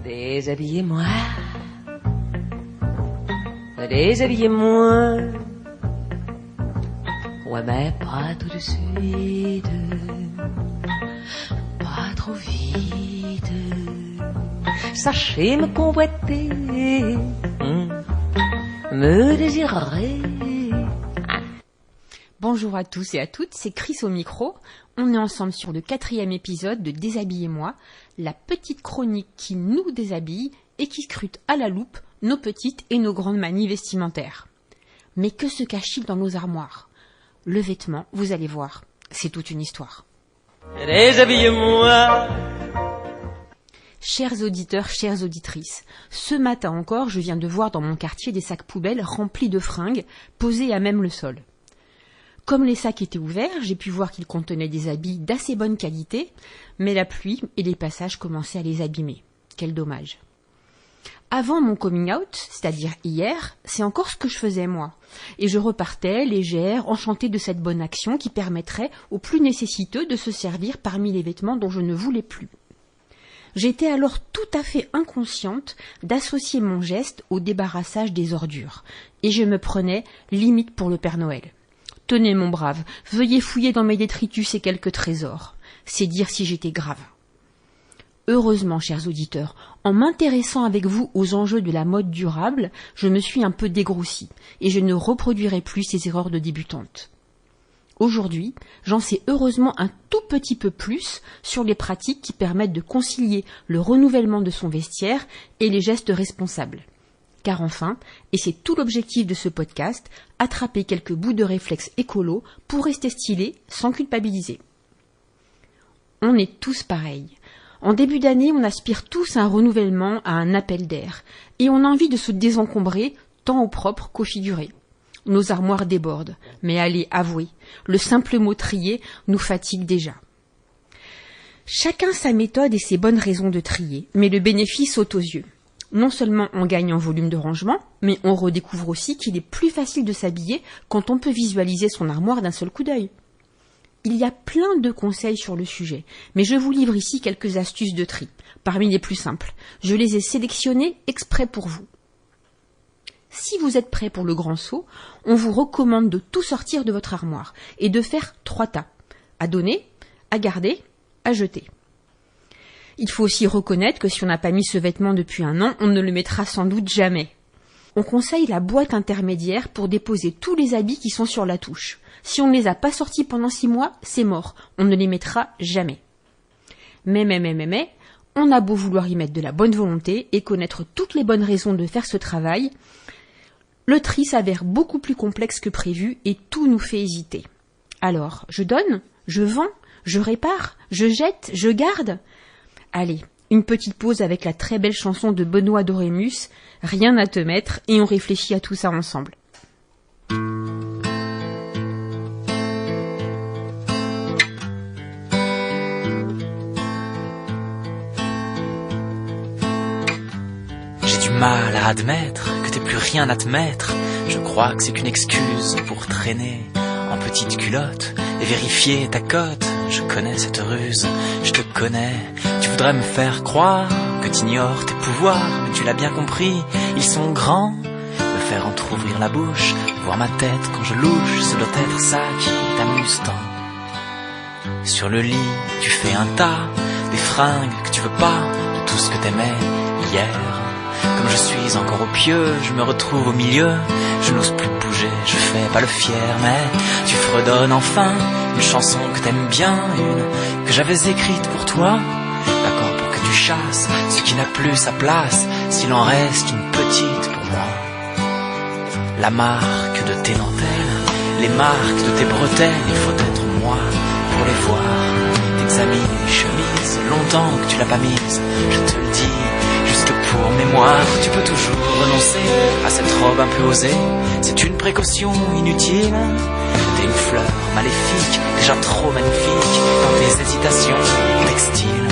Déshabillez-moi, déshabillez-moi. Ouais, mais pas tout de suite, pas trop vite. Sachez me convoiter, me désirer. Bonjour à tous et à toutes, c'est Chris au micro. On est ensemble sur le 4e épisode de Déshabillez-moi, la petite chronique qui nous déshabille et qui scrute à la loupe nos petites et nos grandes manies vestimentaires. Mais que se cache-t-il dans nos armoires ? Le vêtement, vous allez voir, c'est toute une histoire. Déshabillez-moi. Chers auditeurs, chères auditrices, ce matin encore, je viens de voir dans mon quartier des sacs poubelles remplis de fringues, posés à même le sol. Comme les sacs étaient ouverts, j'ai pu voir qu'ils contenaient des habits d'assez bonne qualité, mais la pluie et les passages commençaient à les abîmer. Quel dommage. Avant mon coming out, c'est-à-dire hier, c'est encore ce que je faisais moi. Et je repartais, légère, enchantée de cette bonne action qui permettrait aux plus nécessiteux de se servir parmi les vêtements dont je ne voulais plus. J'étais alors tout à fait inconsciente d'associer mon geste au débarrassage des ordures, et je me prenais limite pour le Père Noël. Tenez mon brave, veuillez fouiller dans mes détritus et quelques trésors. C'est dire si j'étais grave. Heureusement, chers auditeurs, en m'intéressant avec vous aux enjeux de la mode durable, je me suis un peu dégroussie et je ne reproduirai plus ces erreurs de débutante. Aujourd'hui, j'en sais heureusement un tout petit peu plus sur les pratiques qui permettent de concilier le renouvellement de son vestiaire et les gestes responsables. Car enfin, et c'est tout l'objectif de ce podcast, attraper quelques bouts de réflexes écolos pour rester stylé sans culpabiliser. On est tous pareils. En début d'année, on aspire tous à un renouvellement, à un appel d'air, et on a envie de se désencombrer tant au propre qu'au figuré. Nos armoires débordent, mais allez, avouez, le simple mot trier nous fatigue déjà. Chacun sa méthode et ses bonnes raisons de trier, mais le bénéfice saute aux yeux. Non seulement on gagne en volume de rangement, mais on redécouvre aussi qu'il est plus facile de s'habiller quand on peut visualiser son armoire d'un seul coup d'œil. Il y a plein de conseils sur le sujet, mais je vous livre ici quelques astuces de tri, parmi les plus simples. Je les ai sélectionnées exprès pour vous. Si vous êtes prêt pour le grand saut, on vous recommande de tout sortir de votre armoire et de faire 3 tas. À donner, à garder, à jeter. Il faut aussi reconnaître que si on n'a pas mis ce vêtement depuis un an, on ne le mettra sans doute jamais. On conseille la boîte intermédiaire pour déposer tous les habits qui sont sur la touche. Si on ne les a pas sortis pendant 6 mois, c'est mort. On ne les mettra jamais. Mais, on a beau vouloir y mettre de la bonne volonté et connaître toutes les bonnes raisons de faire ce travail, le tri s'avère beaucoup plus complexe que prévu et tout nous fait hésiter. Alors, je donne, je vends, je répare, je jette, je garde. Allez, une petite pause avec la très belle chanson de Benoît Dorémus, Rien à te mettre, et on réfléchit à tout ça ensemble. J'ai du mal à admettre que t'aies plus rien à te mettre. Je crois que c'est qu'une excuse pour traîner en petite culotte et vérifier ta cote. Je connais cette ruse, je te connais. Tu voudrais me faire croire que t'ignores tes pouvoirs, mais tu l'as bien compris, ils sont grands. Me faire entrouvrir la bouche, voir ma tête quand je louche, ce doit être ça qui t'amuse tant. Sur le lit, tu fais un tas, des fringues que tu veux pas, de tout ce que t'aimais hier. Comme je suis encore au pieu, je me retrouve au milieu. Je n'ose plus bouger, je fais pas le fier, mais tu fredonnes enfin une chanson que t'aimes bien, une que j'avais écrite pour toi. D'accord pour que tu chasses ce qui n'a plus sa place, s'il en reste une petite pour moi. La marque de tes dentelles, les marques de tes bretelles, il faut être moi pour les voir. T'examines une chemise, longtemps que tu l'as pas mise, je te le dis. Juste pour mémoire, tu peux toujours renoncer à cette robe un peu osée. C'est une précaution inutile. T'es une fleur maléfique, déjà trop magnifique dans tes hésitations textiles.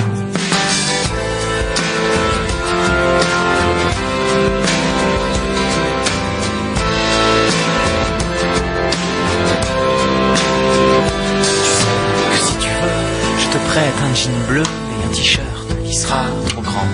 Tu sais que si tu veux, je te prête un jean bleu et un t-shirt qui sera trop grand.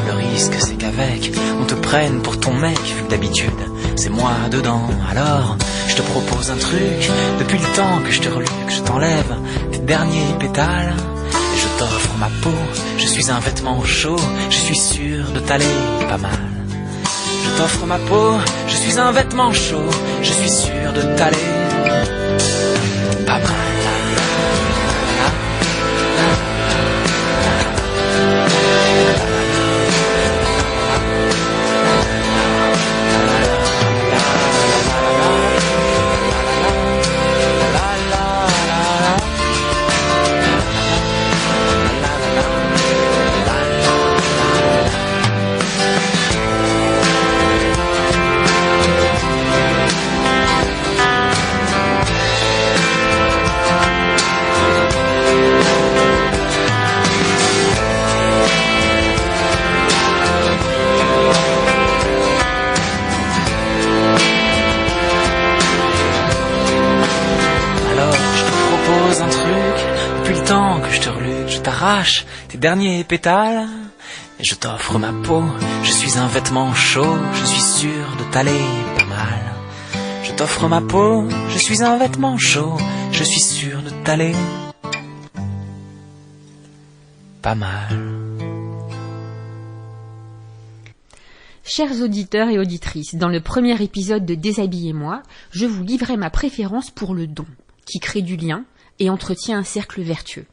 Le risque c'est qu'avec, on te prenne pour ton mec, vu que d'habitude, c'est moi dedans. Alors, je te propose un truc, depuis le temps que je te reluque, je t'enlève tes derniers pétales. Et je t'offre ma peau, je suis un vêtement chaud, je suis sûr de t'aller pas mal. Je t'offre ma peau, je suis un vêtement chaud, je suis sûr de t'aller pas mal. T'arrache tes derniers pétales et je t'offre ma peau, je suis un vêtement chaud, je suis sûr de t'aller pas mal. Je t'offre ma peau, je suis un vêtement chaud, je suis sûr de t'aller pas mal. Chers auditeurs et auditrices, dans le premier épisode de Déshabillez-moi, je vous livrais ma préférence pour le don, qui crée du lien et entretient un cercle vertueux.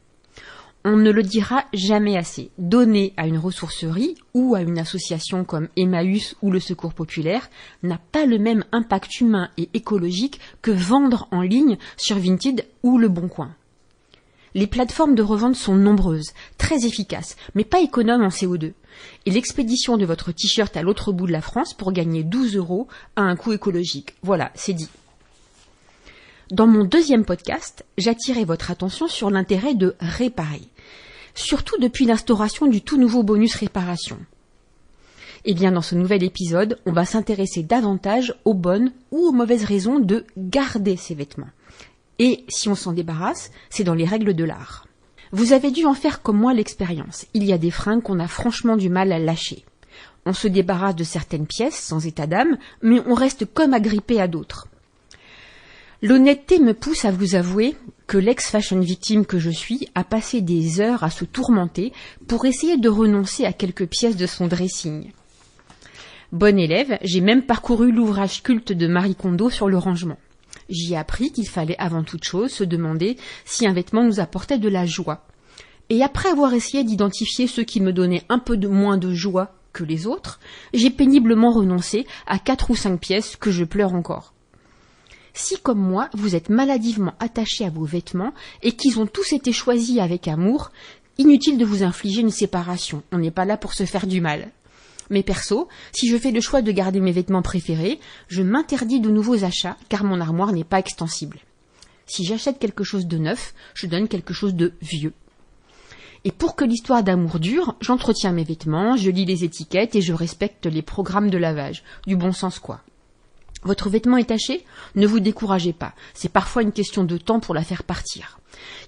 On ne le dira jamais assez. Donner à une ressourcerie ou à une association comme Emmaüs ou le Secours populaire n'a pas le même impact humain et écologique que vendre en ligne sur Vinted ou Le Bon Coin. Les plateformes de revente sont nombreuses, très efficaces, mais pas économes en CO2. Et l'expédition de votre t-shirt à l'autre bout de la France pour gagner 12 € a un coût écologique. Voilà, c'est dit. Dans mon deuxième podcast, j'attirais votre attention sur l'intérêt de réparer, surtout depuis l'instauration du tout nouveau bonus réparation. Eh bien, dans ce nouvel épisode, on va s'intéresser davantage aux bonnes ou aux mauvaises raisons de garder ses vêtements. Et si on s'en débarrasse, c'est dans les règles de l'art. Vous avez dû en faire comme moi l'expérience. Il y a des fringues qu'on a franchement du mal à lâcher. On se débarrasse de certaines pièces sans état d'âme, mais on reste comme agrippé à d'autres. L'honnêteté me pousse à vous avouer que l'ex-fashion victime que je suis a passé des heures à se tourmenter pour essayer de renoncer à quelques pièces de son dressing. Bonne élève, j'ai même parcouru l'ouvrage culte de Marie Kondo sur le rangement. J'y ai appris qu'il fallait avant toute chose se demander si un vêtement nous apportait de la joie. Et après avoir essayé d'identifier ceux qui me donnaient un peu moins de joie que les autres, j'ai péniblement renoncé à 4 ou 5 pièces que je pleure encore. Si, comme moi, vous êtes maladivement attaché à vos vêtements et qu'ils ont tous été choisis avec amour, inutile de vous infliger une séparation, on n'est pas là pour se faire du mal. Mais perso, si je fais le choix de garder mes vêtements préférés, je m'interdis de nouveaux achats car mon armoire n'est pas extensible. Si j'achète quelque chose de neuf, je donne quelque chose de vieux. Et pour que l'histoire d'amour dure, j'entretiens mes vêtements, je lis les étiquettes et je respecte les programmes de lavage. Du bon sens quoi. Votre vêtement est taché ? Ne vous découragez pas. C'est parfois une question de temps pour la faire partir.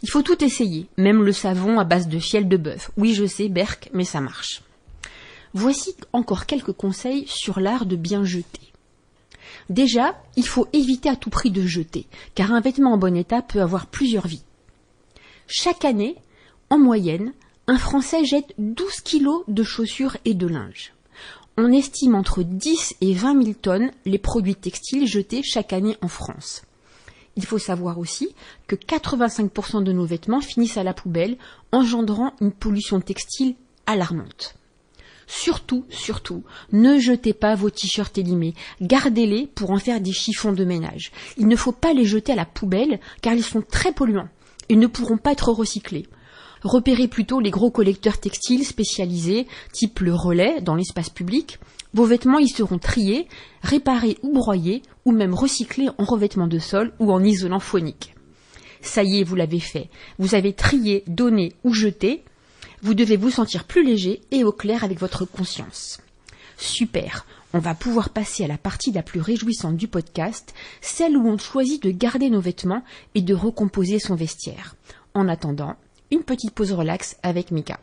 Il faut tout essayer, même le savon à base de fiel de bœuf. Oui, je sais, berk, mais ça marche. Voici encore quelques conseils sur l'art de bien jeter. Déjà, il faut éviter à tout prix de jeter, car un vêtement en bon état peut avoir plusieurs vies. Chaque année, en moyenne, un Français jette 12 kilos de chaussures et de linge. On estime entre 10 et 20 000 tonnes les produits textiles jetés chaque année en France. Il faut savoir aussi que 85% de nos vêtements finissent à la poubelle, engendrant une pollution textile alarmante. Surtout, ne jetez pas vos t-shirts élimés, gardez-les pour en faire des chiffons de ménage. Il ne faut pas les jeter à la poubelle car ils sont très polluants et ne pourront pas être recyclés. Repérez plutôt les gros collecteurs textiles spécialisés, type le Relais, dans l'espace public. Vos vêtements y seront triés, réparés ou broyés, ou même recyclés en revêtement de sol ou en isolant phonique. Ça y est, vous l'avez fait. Vous avez trié, donné ou jeté. Vous devez vous sentir plus léger et au clair avec votre conscience. Super, on va pouvoir passer à la partie la plus réjouissante du podcast, celle où on choisit de garder nos vêtements et de recomposer son vestiaire. En attendant, une petite pause relax avec Mika.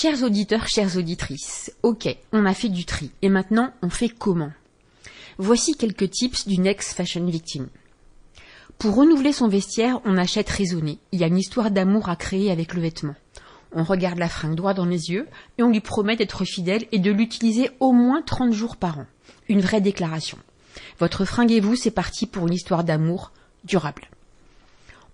Chers auditeurs, chères auditrices, ok, on a fait du tri. Et maintenant, on fait comment? Voici quelques tips d'une ex-fashion victime. Pour renouveler son vestiaire, on achète raisonné. Il y a une histoire d'amour à créer avec le vêtement. On regarde la fringue droit dans les yeux et on lui promet d'être fidèle et de l'utiliser au moins 30 jours par an. Une vraie déclaration. Votre fringue et vous, c'est parti pour une histoire d'amour durable.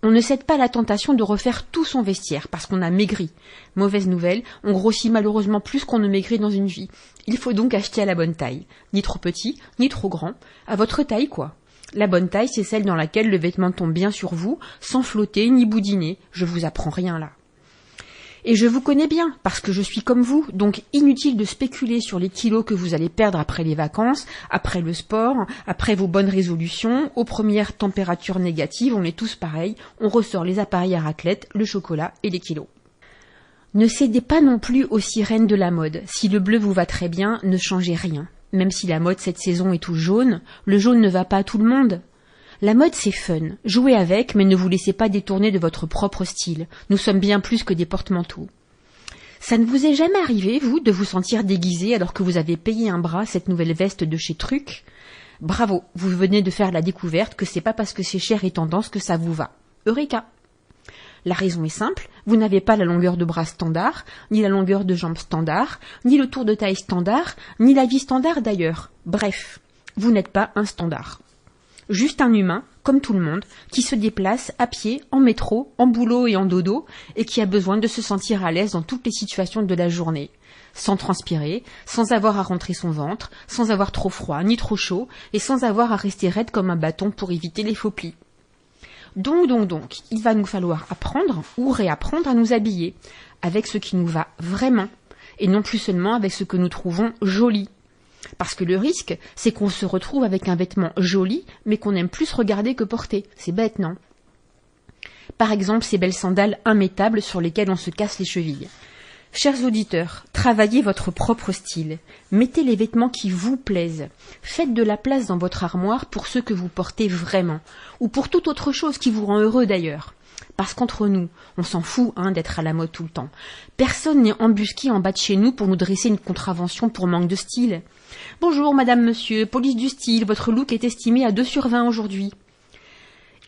On ne cède pas à la tentation de refaire tout son vestiaire parce qu'on a maigri. Mauvaise nouvelle, on grossit malheureusement plus qu'on ne maigrit dans une vie. Il faut donc acheter à la bonne taille. Ni trop petit, ni trop grand. À votre taille, quoi. La bonne taille, c'est celle dans laquelle le vêtement tombe bien sur vous, sans flotter ni boudiner. Je vous apprends rien là. Et je vous connais bien, parce que je suis comme vous, donc inutile de spéculer sur les kilos que vous allez perdre après les vacances, après le sport, après vos bonnes résolutions, aux premières températures négatives, on est tous pareils, on ressort les appareils à raclette, le chocolat et les kilos. Ne cédez pas non plus aux sirènes de la mode. Si le bleu vous va très bien, ne changez rien. Même si la mode cette saison est tout jaune, le jaune ne va pas à tout le monde. La mode c'est fun, jouez avec, mais ne vous laissez pas détourner de votre propre style. Nous sommes bien plus que des porte-manteaux. Ça ne vous est jamais arrivé, vous, de vous sentir déguisé alors que vous avez payé un bras cette nouvelle veste de chez Truc? Bravo, vous venez de faire la découverte que c'est pas parce que c'est cher et tendance que ça vous va. Eureka! La raison est simple, vous n'avez pas la longueur de bras standard, ni la longueur de jambes standard, ni le tour de taille standard, ni la vie standard d'ailleurs. Bref, vous n'êtes pas un standard. Juste un humain, comme tout le monde, qui se déplace à pied, en métro, en boulot et en dodo, et qui a besoin de se sentir à l'aise dans toutes les situations de la journée. Sans transpirer, sans avoir à rentrer son ventre, sans avoir trop froid ni trop chaud, et sans avoir à rester raide comme un bâton pour éviter les faux plis. Donc, il va nous falloir apprendre ou réapprendre à nous habiller, avec ce qui nous va vraiment, et non plus seulement avec ce que nous trouvons joli. Parce que le risque, c'est qu'on se retrouve avec un vêtement joli, mais qu'on aime plus regarder que porter. C'est bête, non? Par exemple, ces belles sandales immétables sur lesquelles on se casse les chevilles. Chers auditeurs, travaillez votre propre style. Mettez les vêtements qui vous plaisent. Faites de la place dans votre armoire pour ceux que vous portez vraiment, ou pour toute autre chose qui vous rend heureux d'ailleurs. Parce qu'entre nous, on s'en fout d'être à la mode tout le temps. Personne n'est embusqué en bas de chez nous pour nous dresser une contravention pour manque de style. Bonjour madame, monsieur, police du style, votre look est estimé à 2 sur 20 aujourd'hui.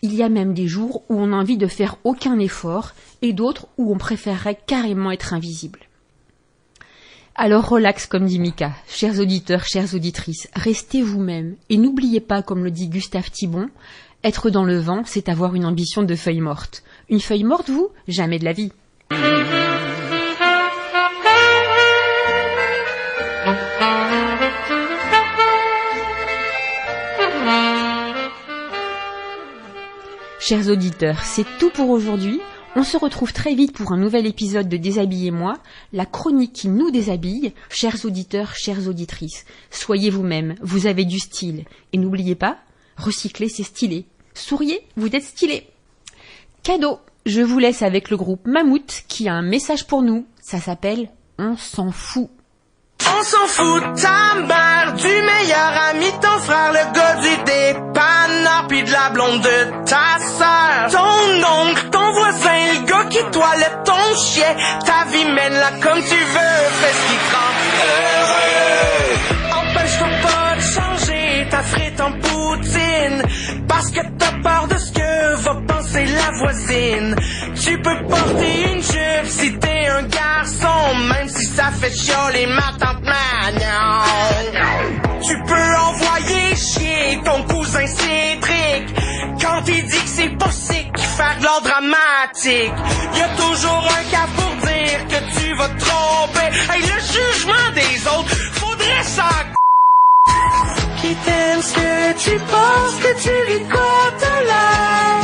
Il y a même des jours où on a envie de faire aucun effort et d'autres où on préférerait carrément être invisible. Alors relax comme dit Mika, chers auditeurs, chères auditrices, restez vous-même et n'oubliez pas, comme le dit Gustave Thibon, être dans le vent, c'est avoir une ambition de feuille morte. Une feuille morte, vous? Jamais de la vie. Chers auditeurs, c'est tout pour aujourd'hui. On se retrouve très vite pour un nouvel épisode de Déshabillez-moi, la chronique qui nous déshabille. Chers auditeurs, chères auditrices, soyez vous-même, vous avez du style. Et n'oubliez pas, recycler c'est stylé. Souriez, vous êtes stylé. Cadeau, je vous laisse avec le groupe Mammouth qui a un message pour nous. Ça s'appelle « On s'en fout ». On s'en fout de ta mère, du meilleur ami de ton frère, le gars du dépanneur, pis de la blonde de ta sœur. Ton oncle, ton voisin, le gars qui toilette ton chien. Ta vie mène-la comme tu veux, fais ce qui te rend heureux. Empêche-toi pas de changer ta frite en poutine, parce que t'as peur de ce que va penser la voisine. Tu peux porter une jupe si t'es un garçon, même si ça fait chialer ma tante Magnon. Tu peux envoyer chier ton cousin Cédric quand il dit que c'est pas sick, faire de l'art dramatique. Y'a toujours un cas pour dire que tu vas te tromper. Hey, le jugement des autres, faudrait ça. Qui t'aime ce que tu penses, que tu lui côtes l'air.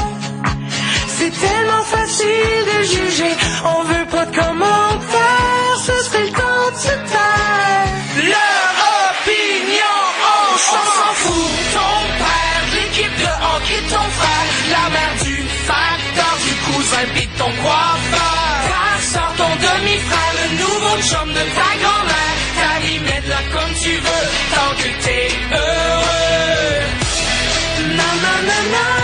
C'est tellement facile de juger, on veut pas de commentaires, ce serait le temps de se taire. Leur opinion, on s'en fout. Ton père, l'équipe de hockey, ton frère, la mère du facteur, du cousin pis ton coiffeur. Ta soeur, ton demi-frère, le nouveau chum de ta grand-mère. Ta vie mène-la comme tu veux, tant que t'es heureux. Na na na na.